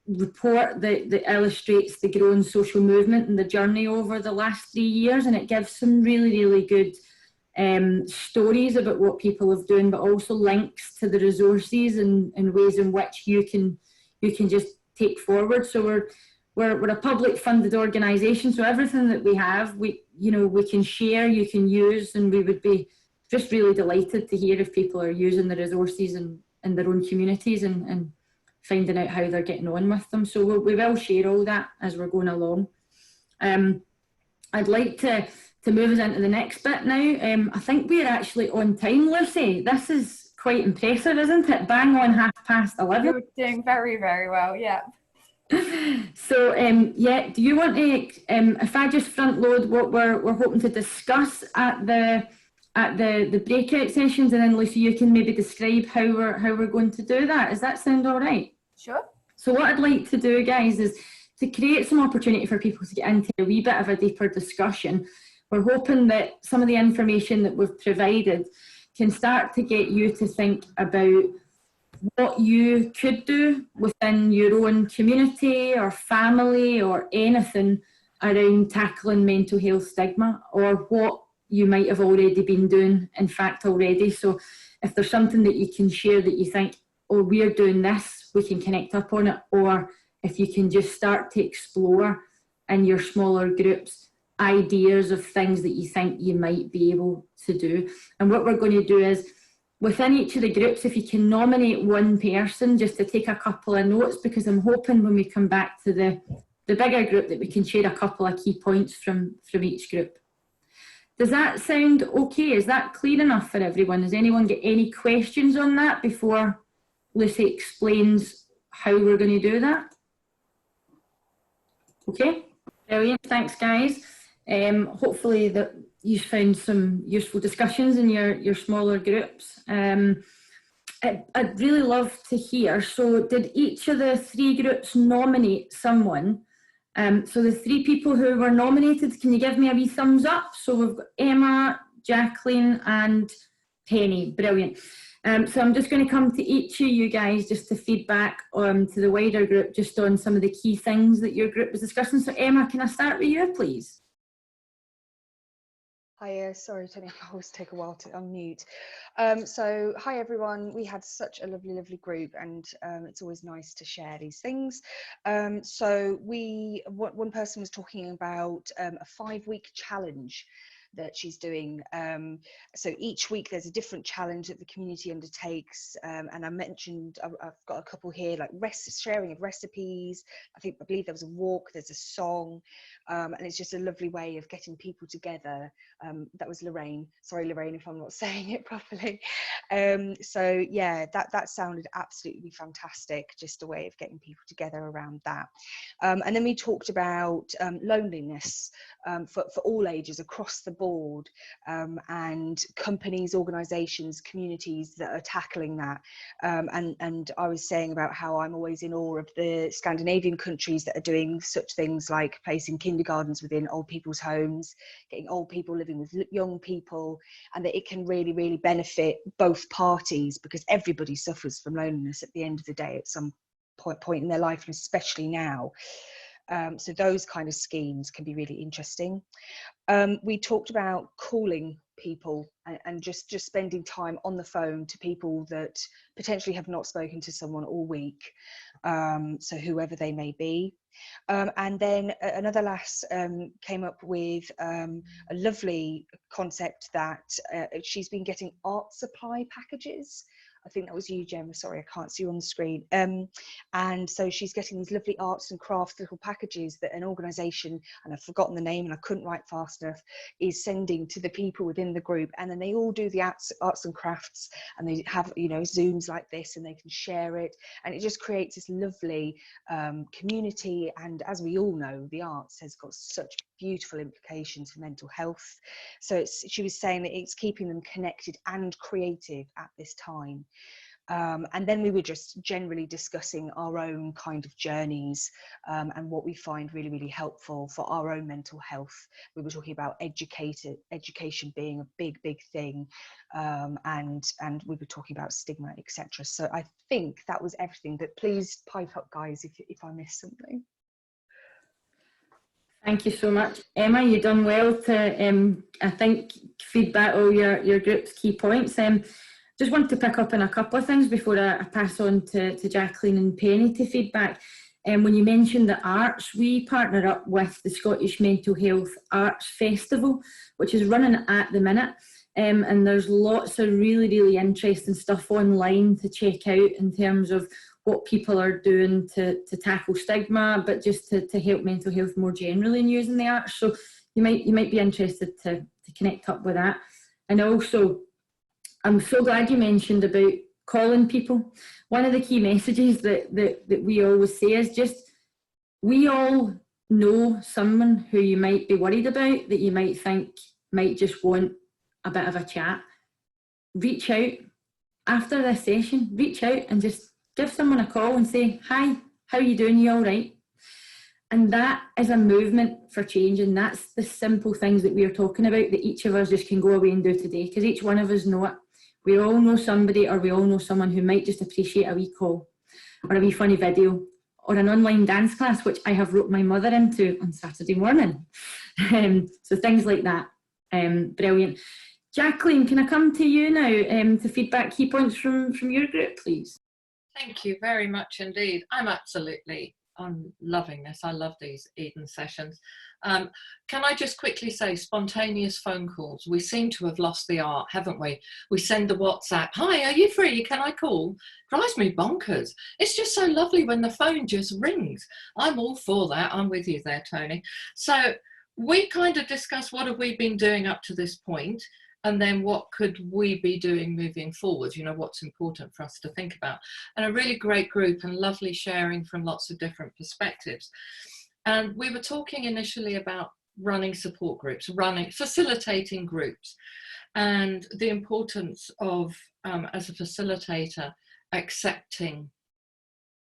report that illustrates the growing social movement and the journey over the last 3 years, and it gives some really, really good stories about what people have done, but also links to the resources and ways in which you can just take forward. So we're a public funded organisation, so everything that we have, we can share, you can use, and we would be just really delighted to hear if people are using the resources in their own communities and finding out how they're getting on with them. So we will share all that as we're going along. I'd like to move us into the next bit now. I think we're actually on time, Lucy. This is quite impressive, isn't it? Bang on 11:30. You're doing very, very well, yeah. So, yeah, do you want to, if I just front load what we're hoping to discuss at the at the breakout sessions, and then Lucy, you can maybe describe how we're going to do that. Does that sound all right? Sure. So what I'd like to do, guys, is to create some opportunity for people to get into a wee bit of a deeper discussion. We're hoping that some of the information that we've provided can start to get you to think about what you could do within your own community or family or anything around tackling mental health stigma, or what you might have already been doing, in fact, already. So if there's something that you can share that you think, oh, we're doing this, we can connect up on it, or if you can just start to explore in your smaller groups ideas of things that you think you might be able to do. And what we're going to do is, within each of the groups, if you can nominate one person just to take a couple of notes, because I'm hoping when we come back to the bigger group that we can share a couple of key points from each group. Does that sound okay? Is that clear enough for everyone? Does anyone get any questions on that before Lucy explains how we're going to do that? Okay, brilliant. Thanks, guys. Hopefully that you found some useful discussions in your smaller groups. I'd really love to hear, so did each of the 3 groups nominate someone? So the 3 people who were nominated, can you give me a wee thumbs up? So we've got Emma, Jacqueline and Penny. Brilliant. So I'm just going to come to each of you guys just to feedback to the wider group just on some of the key things that your group was discussing. So Emma, can I start with you, please? Hi, sorry, Toni, I always take a while to unmute. So, hi everyone. We had such a lovely group, and it's always nice to share these things. So, one person was talking about a 5-week challenge that she's doing. So each week there's a different challenge that the community undertakes, and I mentioned I've got a couple here, like sharing of recipes. I believe there was a walk, there's a song, and it's just a lovely way of getting people together. That was Lorraine. Sorry, Lorraine, if I'm not saying it properly. So yeah, that sounded absolutely fantastic. Just a way of getting people together around that. And then we talked about loneliness for all ages across the board, and companies, organisations, communities that are tackling that. And I was saying about how I'm always in awe of the Scandinavian countries that are doing such things like placing kindergartens within old people's homes, getting old people living with young people, and that it can really benefit both parties, because everybody suffers from loneliness at the end of the day at some point in their life, and especially now. So those kind of schemes can be really interesting. We talked about calling people and just spending time on the phone to people that potentially have not spoken to someone all week, so whoever they may be. And then another lass came up with a lovely concept that she's been getting art supply packages. I think that was you, Gemma. Sorry, I can't see you on the screen. And so she's getting these lovely arts and crafts little packages that an organisation, and I've forgotten the name and I couldn't write fast enough, is sending to the people within the group. And then they all do the arts and crafts, and they have, you know, Zooms like this, and they can share it. And it just creates this lovely community. And as we all know, the arts has got such beautiful implications for mental health. So she was saying that it's keeping them connected and creative at this time. And then we were just generally discussing our own kind of journeys, and what we find really helpful for our own mental health. We were talking about education being a big thing, and we were talking about stigma, etc. So I think that was everything, but please pipe up, guys, if I missed something. Thank you so much, Emma. You've done well to, I think, feedback all your group's key points. Just want to pick up on a couple of things before I pass on to Jacqueline and Penny to feedback. When you mentioned the arts, we partner up with the Scottish Mental Health Arts Festival, which is running at the minute. And there's lots of really interesting stuff online to check out in terms of what people are doing to tackle stigma, but just to help mental health more generally in using the arts. So you might be interested to connect up with that. And also, I'm so glad you mentioned about calling people. One of the key messages that we always say is just, we all know someone who you might be worried about, that you might think might just want a bit of a chat, reach out after this session, reach out and just give someone a call and say, hi, how are you doing? You all right? And that is a movement for change, and that's the simple things that we are talking about that each of us just can go away and do today, because each one of us know it. We all know somebody, or we all know someone who might just appreciate a wee call or a wee funny video or an online dance class, which I have roped my mother into on Saturday morning. So things like that. Brilliant. Jacqueline, can I come to you now to feedback key points from your group, please? Thank you very much indeed. I'm loving this. I love these Eden sessions. Can I just quickly say, spontaneous phone calls. We seem to have lost the art, haven't we? We send the WhatsApp, hi, are you free? Can I call? Drives me bonkers. It's just so lovely when the phone just rings. I'm all for that. I'm with you there, Toni. So we kind of discussed what have we been doing up to this point, and then what could we be doing moving forward? You know, what's important for us to think about. And a really great group and lovely sharing from lots of different perspectives. And we were talking initially about running support groups, facilitating groups, and the importance of, as a facilitator, accepting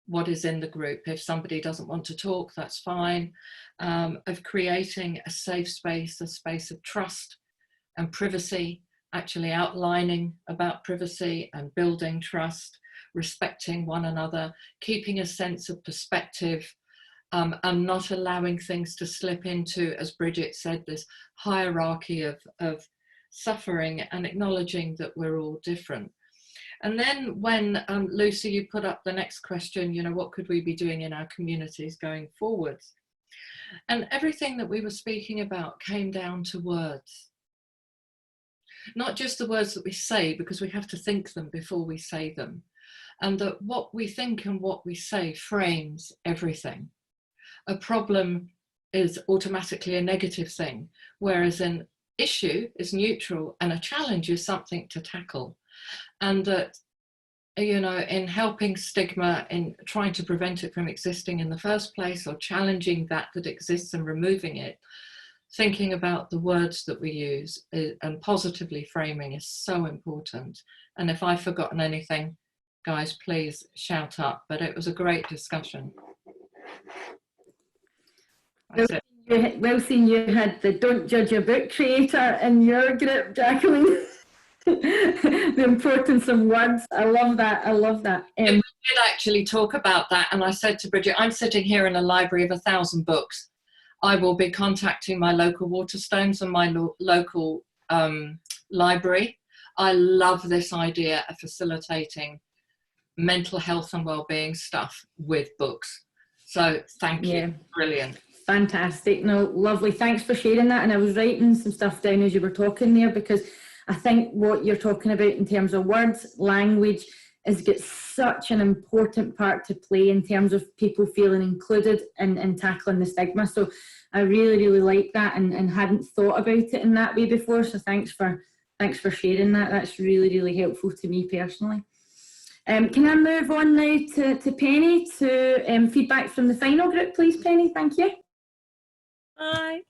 what is in the group. If somebody doesn't want to talk, that's fine. Of creating a safe space, a space of trust and privacy, actually outlining about privacy and building trust, respecting one another, keeping a sense of perspective, and not allowing things to slip into, as Bridget said, this hierarchy of suffering, and acknowledging that we're all different. And then when, Lucy, you put up the next question, you know, what could we be doing in our communities going forwards? And everything that we were speaking about came down to words. Not just the words that we say, because we have to think them before we say them. And that what we think and what we say frames everything. A problem is automatically a negative thing, whereas an issue is neutral and a challenge is something to tackle. And that, you know, in helping stigma, in trying to prevent it from existing in the first place, or challenging that exists and removing it, thinking about the words that we use and positively framing is so important. And if I've forgotten anything, guys, please shout up. But it was a great discussion. Well seen, you had the Don't Judge a Book creator in your group, Jacqueline. The importance of words. I love that. I love that. We did actually talk about that. And I said to Bridget, I'm sitting here in a library of 1,000 books. I will be contacting my local Waterstones and my local library. I love this idea of facilitating mental health and well-being stuff with books. So thank you. Brilliant. Fantastic. No, lovely. Thanks for sharing that. And I was writing some stuff down as you were talking there, because I think what you're talking about in terms of words, language, is got such an important part to play in terms of people feeling included in tackling the stigma. So I really, really like that, and hadn't thought about it in that way before. So thanks for sharing that. That's really, really helpful to me personally. Can I move on now to Penny to feedback from the final group, please, Penny? Thank you. Hi.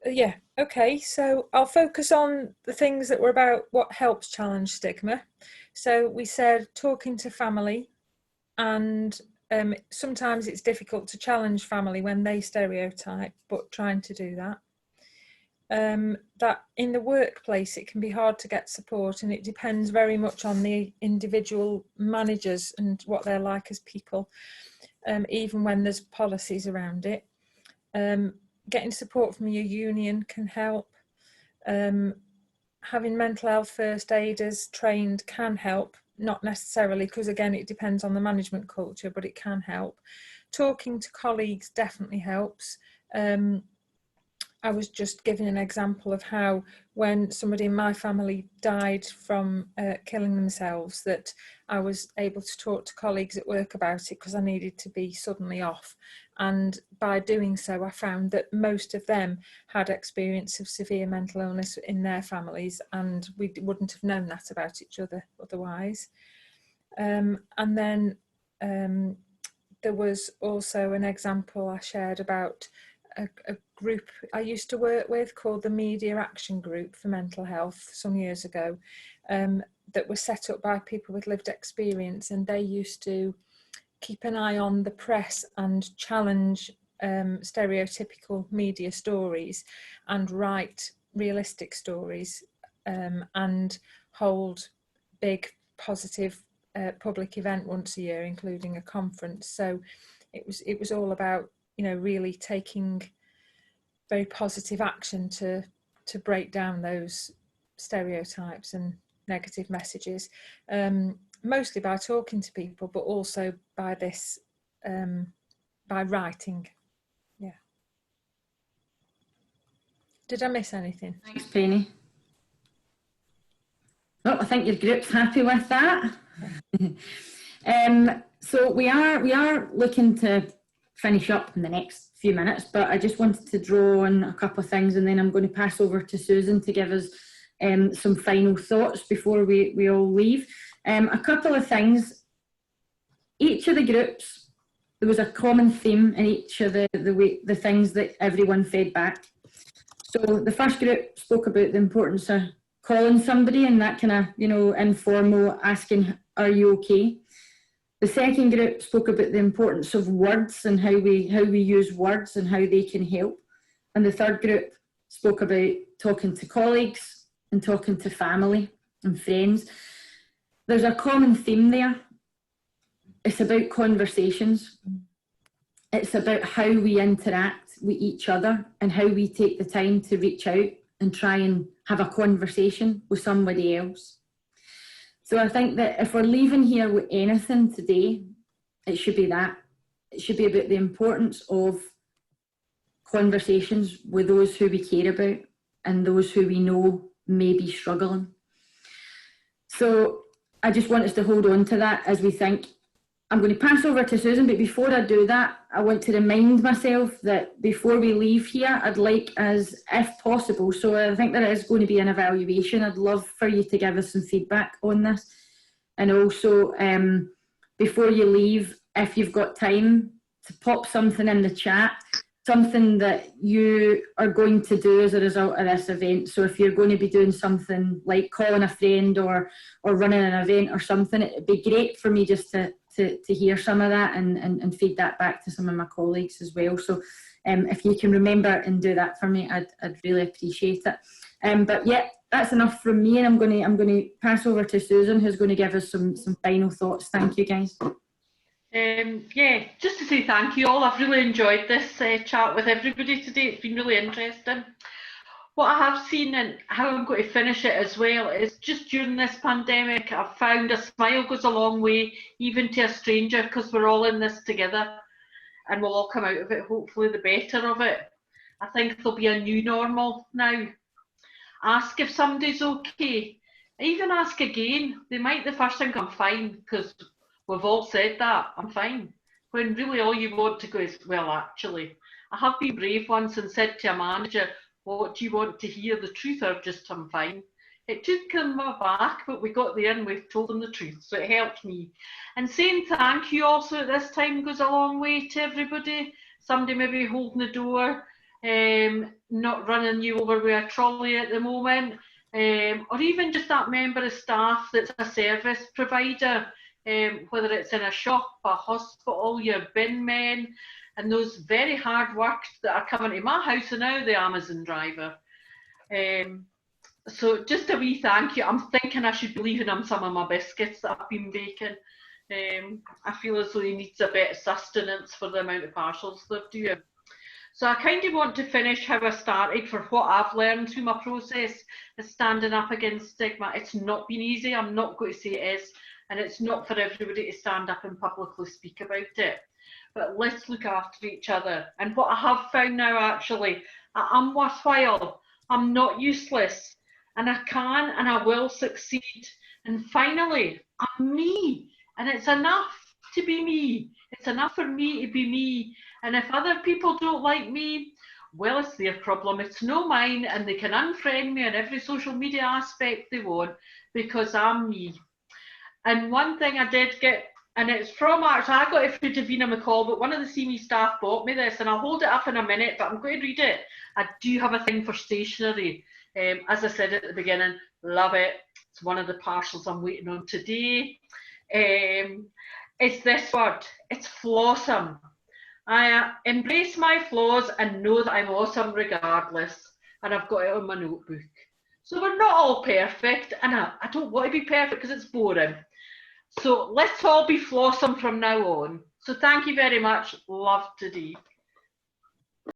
Yeah, okay, so I'll focus on the things that were about what helps challenge stigma. So we said talking to family, and sometimes it's difficult to challenge family when they stereotype, but trying to do that. That in the workplace it can be hard to get support, and it depends very much on the individual managers and what they're like as people, even when there's policies around it. Getting support from your union can help. Having mental health first aiders trained can help, not necessarily, because again it depends on the management culture, but it can help. Talking to colleagues definitely helps. I was just giving an example of how when somebody in my family died from killing themselves, that I was able to talk to colleagues at work about it because I needed to be suddenly off. And by doing so, I found that most of them had experience of severe mental illness in their families, and we wouldn't have known that about each other otherwise. And then there was also an example I shared about a group I used to work with called the Media Action Group for Mental Health some years ago, that was set up by people with lived experience, and they used to keep an eye on the press and challenge stereotypical media stories and write realistic stories, and hold big positive public event once a year, including a conference. So it was all about, you know, really taking very positive action to break down those stereotypes and negative messages, mostly by talking to people, but also by this, by writing. Yeah. Did I miss anything? Thanks, Penny. Oh, I think your group's happy with that. So we are looking to finish up in the next few minutes, but I just wanted to draw on a couple of things, and then I'm going to pass over to Susan to give us some final thoughts before we all leave. A couple of things. Each of the groups, there was a common theme in each of the things that everyone fed back. So the first group spoke about the importance of calling somebody and that kind of, you know, informal asking, are you okay? The second group spoke about the importance of words and how we use words and how they can help. And the third group spoke about talking to colleagues and talking to family and friends. There's a common theme there. It's about conversations. It's about how we interact with each other and how we take the time to reach out and try and have a conversation with somebody else. So I think that if we're leaving here with anything today, it should be that. It should be about the importance of conversations with those who we care about and those who we know may be struggling. So I just want us to hold on to that as we think. I'm going to pass over to Susan, but before I do that, I want to remind myself that before we leave here, I'd like us, if possible, so I think there is going to be an evaluation. I'd love for you to give us some feedback on this. And also, before you leave, if you've got time, to pop something in the chat, something that you are going to do as a result of this event. So if you're going to be doing something like calling a friend or running an event or something, it'd be great for me just to hear some of that and feed that back to some of my colleagues as well. So if you can remember and do that for me, I'd really appreciate it. But yeah, that's enough from me, and I'm going to pass over to Susan, who's going to give us some final thoughts. Thank you, guys. Yeah, just to say thank you all. I've really enjoyed this chat with everybody today. It's been really interesting. What I have seen and how I'm going to finish it as well is just during this pandemic, I've found a smile goes a long way, even to a stranger, because we're all in this together and we'll all come out of it, hopefully the better of it. I think there'll be a new normal now. Ask if somebody's okay. Even ask again. They might the first thing I'm fine, because we've all said that, I'm fine. When really all you want to go is, well, actually, I have been brave once and said to a manager, what do you want to hear, the truth or just I'm fine? It took them aback, but we got there and we've told them the truth, so it helped me. And saying thank you also at this time goes a long way to everybody. Somebody maybe holding the door, not running you over with a trolley at the moment, or even just that member of staff that's a service provider, whether it's in a shop, a hospital, your bin men, and those very hard works that are coming to my house and now the Amazon driver. So just a wee thank you. I'm thinking I should be leaving them some of my biscuits that I've been baking. I feel as though he needs a bit of sustenance for the amount of parcels they're doing. So I kind of want to finish how I started for what I've learned through my process of standing up against stigma. It's not been easy, I'm not going to say it is, and it's not for everybody to stand up and publicly speak about it. But let's look after each other. And what I have found now, actually, I'm worthwhile, I'm not useless, and I can and I will succeed. And finally, I'm me, and it's enough to be me. It's enough for me to be me. And if other people don't like me, well, it's their problem, it's no mine, and they can unfriend me on every social media aspect they want, because I'm me. And one thing I did get and it's from actually, I got it through Davina McCall, but one of the CME staff bought me this, and I'll hold it up in a minute, but I'm going to read it. I do have a thing for stationery. As I said at the beginning, love it. It's one of the parcels I'm waiting on today. It's this word. It's flawsome. I embrace my flaws and know that I'm awesome regardless. And I've got it on my notebook. So we're not all perfect, and I don't want to be perfect because it's boring. So let's all be flawsome from now on. So thank you very much. Love today.